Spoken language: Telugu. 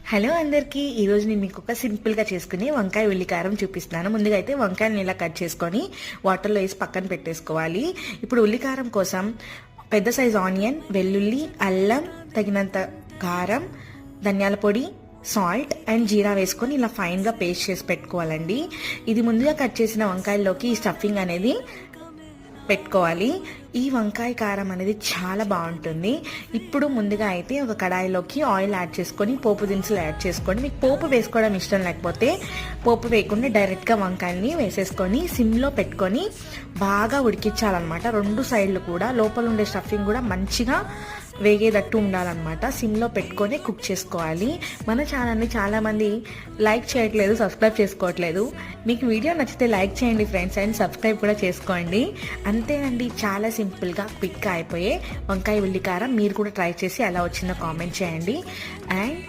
హలో అందరికీ ఈరోజు నేను మీకు ఒక సింపుల్గా చేసుకుని వంకాయ ఉల్లికారం చూపిస్తున్నాను. ముందుగా అయితే వంకాయని ఇలా కట్ చేసుకొని వాటర్లో వేసి పక్కన పెట్టేసుకోవాలి. ఇప్పుడు ఉల్లికారం కోసం పెద్ద సైజ్ ఆనియన్, వెల్లుల్లి, అల్లం, తగినంత కారం, ధనియాల పొడి, సాల్ట్ అండ్ జీరా వేసుకొని ఇలా ఫైన్గా పేస్ట్ చేసి పెట్టుకోవాలండి. ఇది ముందుగా కట్ చేసిన వంకాయల్లోకి ఈ స్టఫింగ్ అనేది పెట్టుకోవాలి. ఈ వంకాయ కారం అనేది చాలా బాగుంటుంది. ఇప్పుడు ముందుగా అయితే ఒక కడాయిలోకి ఆయిల్ యాడ్ చేసుకొని పోపు దినుసులు యాడ్ చేసుకోండి. మీకు పోపు వేసుకోవడం ఇష్టం లేకపోతే పోపు వేయకుండా డైరెక్ట్గా వంకాయని వేసేసుకొని సిమ్లో పెట్టుకొని బాగా ఉడికించాలన్నమాట. రెండు సైడ్లు కూడా లోపల ఉండే స్టఫింగ్ కూడా మంచిగా వేగేటట్టు ఉండాలన్నమాట. సిమ్లో పెట్టుకొని కుక్ చేసుకోవాలి. మన ఛానల్ని చాలామంది లైక్ చేయట్లేదు, సబ్స్క్రైబ్ చేసుకోవట్లేదు. మీకు వీడియో నచ్చితే లైక్ చేయండి ఫ్రెండ్స్, అండ్ సబ్స్క్రైబ్ కూడా చేసుకోండి. అంతేనండి, చాలా సింపుల్గా క్విక్గా అయిపోయే వంకాయ ఉల్లికారం. మీరు కూడా ట్రై చేసి ఎలా వచ్చిందో కామెంట్ చేయండి. అండ్